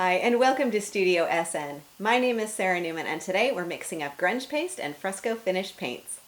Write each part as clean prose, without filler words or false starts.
Hi, and welcome to Studio SN. My name is Sara Naumann, and today we're mixing up grunge paste and fresco finish paints.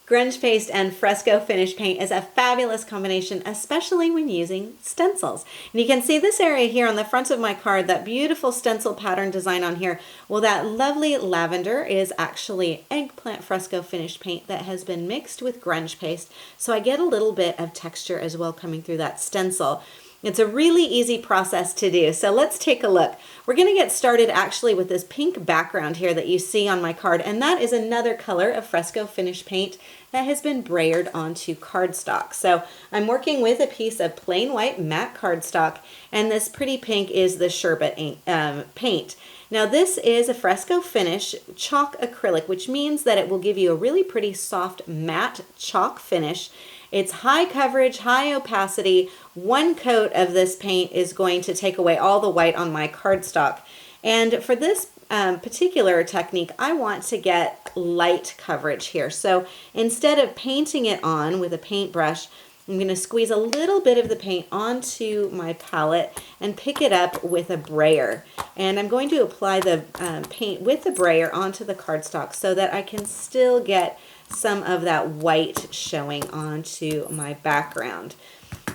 Grunge paste and fresco finish paint is a fabulous combination, especially when using stencils. And you can see this area here on the front of my card, that beautiful stencil pattern design on here. Well, that lovely lavender is actually eggplant fresco finish paint that has been mixed with grunge paste. So I get a little bit of texture as well coming through that stencil. It's a really easy process to do. So let's take a look. We're going to get started actually with this pink background here that you see on my card, and that is another color of fresco finish paint that has been brayered onto cardstock. So I'm working with a piece of plain white matte cardstock, and this pretty pink is the sherbet paint. Now this is a fresco finish chalk acrylic, which means that it will give you a really pretty soft matte chalk finish. It's high coverage, high opacity. One coat of this paint is going to take away all the white on my cardstock. And for this particular technique, I want to get light coverage here. So instead of painting it on with a paintbrush, I'm going to squeeze a little bit of the paint onto my palette and pick it up with a brayer. And I'm going to apply the paint with the brayer onto the cardstock so that I can still get some of that white showing onto my background.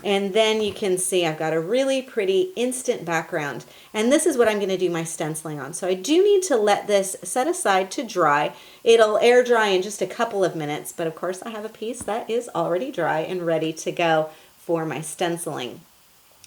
And then you can see I've got a really pretty instant background. And this is what I'm going to do my stenciling on. So I do need to let this set aside to dry. It'll air dry in just a couple of minutes, but of course I have a piece that is already dry and ready to go for my stenciling.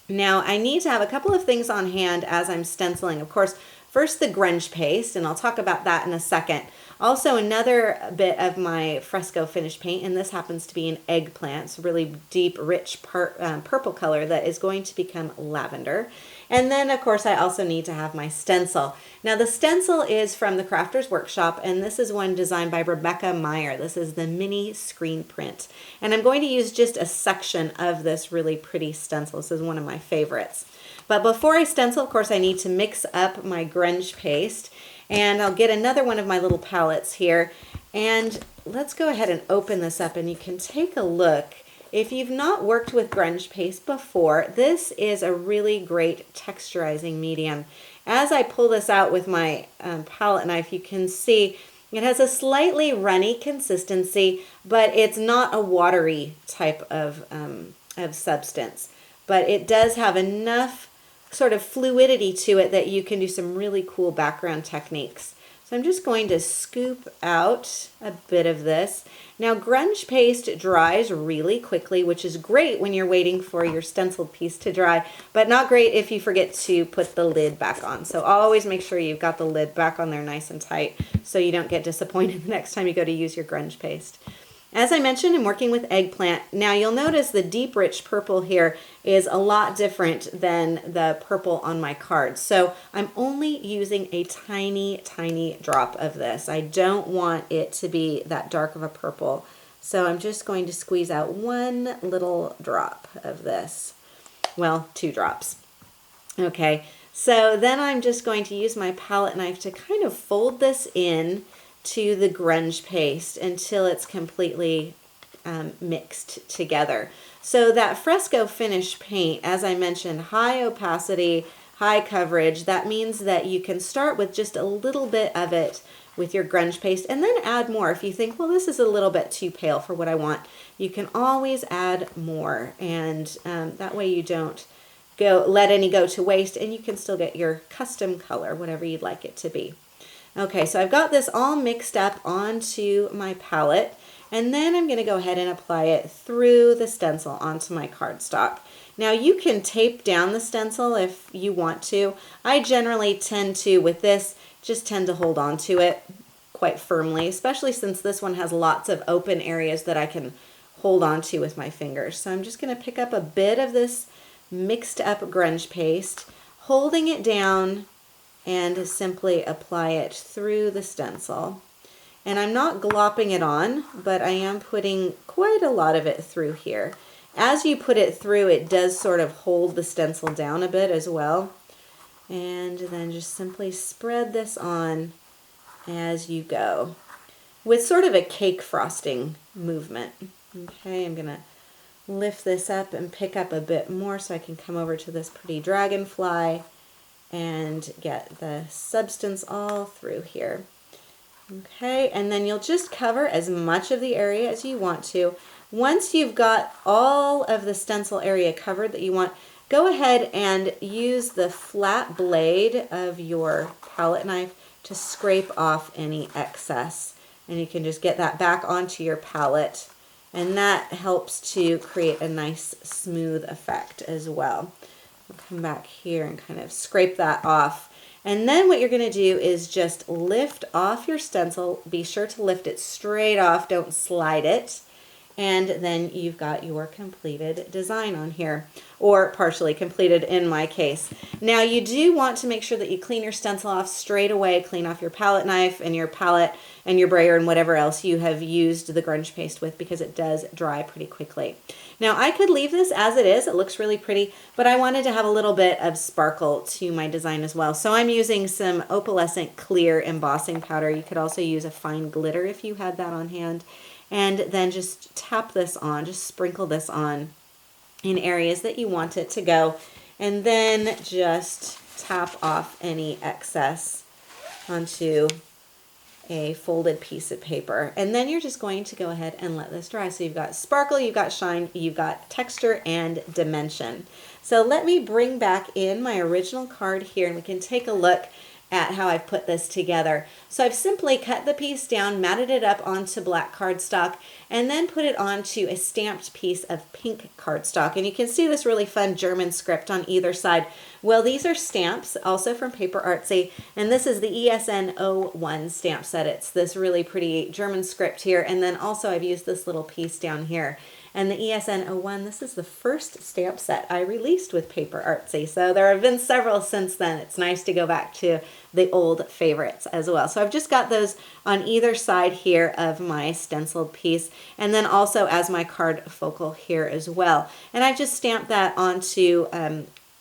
Now I need to have a couple of things on hand as I'm stenciling. Of course, first the grunge paste, and I'll talk about that in a second. Also another bit of my fresco finish paint, and this happens to be an eggplant. It's a really deep, rich purple color that is going to become lavender. And then of course I also need to have my stencil. Now the stencil is from the Crafter's Workshop, and this is one designed by Rebecca Meyer. This is the mini screen print. And I'm going to use just a section of this really pretty stencil. This is one of my favorites. But before I stencil, of course, I need to mix up my grunge paste. And I'll get another one of my little palettes here. And let's go ahead and open this up, and you can take a look. If you've not worked with grunge paste before, this is a really great texturizing medium. As I pull this out with my palette knife, you can see it has a slightly runny consistency, but it's not a watery type of substance. But it does have enough sort of fluidity to it that you can do some really cool background techniques. So I'm just going to scoop out a bit of this. Now grunge paste dries really quickly, which is great when you're waiting for your stenciled piece to dry, but not great if you forget to put the lid back on. So always make sure you've got the lid back on there nice and tight so you don't get disappointed the next time you go to use your grunge paste. As I mentioned, I'm working with eggplant. Now you'll notice the deep rich purple here is a lot different than the purple on my card. So I'm only using a tiny, tiny drop of this. I don't want it to be that dark of a purple. So I'm just going to squeeze out one little drop of this. Well, 2 drops. Okay, so then I'm just going to use my palette knife to kind of fold this in to the grunge paste until it's completely mixed together. So that fresco finish paint, as I mentioned, high opacity, high coverage. That means that you can start with just a little bit of it with your grunge paste and then add more. If you think, well, this is a little bit too pale for what I want, you can always add more, and that way you don't let any go to waste, and you can still get your custom color, whatever you'd like it to be. Okay, so I've got this all mixed up onto my palette, and then I'm going to go ahead and apply it through the stencil onto my cardstock. Now you can tape down the stencil if you want to. I generally tend to, with this, just tend to hold on to it quite firmly, especially since this one has lots of open areas that I can hold on to with my fingers. So I'm just going to pick up a bit of this mixed up grunge paste, holding it down, and simply apply it through the stencil. And I'm not glopping it on, but I am putting quite a lot of it through here. As you put it through, it does sort of hold the stencil down a bit as well. And then just simply spread this on as you go with sort of a cake frosting movement. Okay, I'm going to lift this up and pick up a bit more so I can come over to this pretty dragonfly and get the substance all through here. Okay, and then you'll just cover as much of the area as you want to. Once you've got all of the stencil area covered that you want, go ahead and use the flat blade of your palette knife to scrape off any excess. And you can just get that back onto your palette, and that helps to create a nice smooth effect as well. I'll come back here and kind of scrape that off. And then what you're going to do is just lift off your stencil. Be sure to lift it straight off, don't slide it. And then you've got your completed design on here, or partially completed in my case. Now you do want to make sure that you clean your stencil off straight away, clean off your palette knife and your palette and your brayer and whatever else you have used the grunge paste with, because it does dry pretty quickly. Now I could leave this as it is, it looks really pretty, but I wanted to have a little bit of sparkle to my design as well. So I'm using some opalescent clear embossing powder. You could also use a fine glitter if you had that on hand. And then just tap this on, just sprinkle this on in areas that you want it to go. And then just tap off any excess onto a folded piece of paper. And then you're just going to go ahead and let this dry. So you've got sparkle, you've got shine, you've got texture and dimension. So let me bring back in my original card here and we can take a look at how I've put this together. So I've simply cut the piece down, matted it up onto black cardstock, and then put it onto a stamped piece of pink cardstock. And you can see this really fun German script on either side. Well, these are stamps, also from PaperArtsy, and this is the ESN01 stamp set. It's this really pretty German script here, and then also I've used this little piece down here. And the ESN01, this is the first stamp set I released with PaperArtsy. So there have been several since then. It's nice to go back to the old favorites as well. So I've just got those on either side here of my stenciled piece, and then also as my card focal here as well. And I just stamped that onto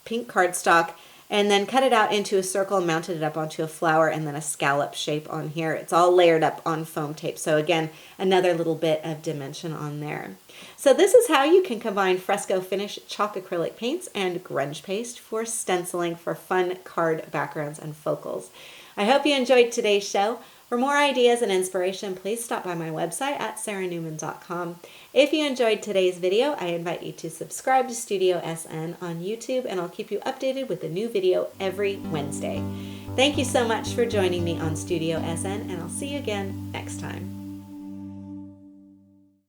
pink cardstock and then cut it out into a circle and mounted it up onto a flower and then a scallop shape on here. It's all layered up on foam tape. So again, another little bit of dimension on there. So this is how you can combine fresco finish chalk acrylic paints and grunge paste for stenciling for fun card backgrounds and focals. I hope you enjoyed today's show. For more ideas and inspiration, please stop by my website at saranaumann.com. If you enjoyed today's video, I invite you to subscribe to Studio SN on YouTube, and I'll keep you updated with a new video every Wednesday. Thank you so much for joining me on Studio SN, and I'll see you again next time.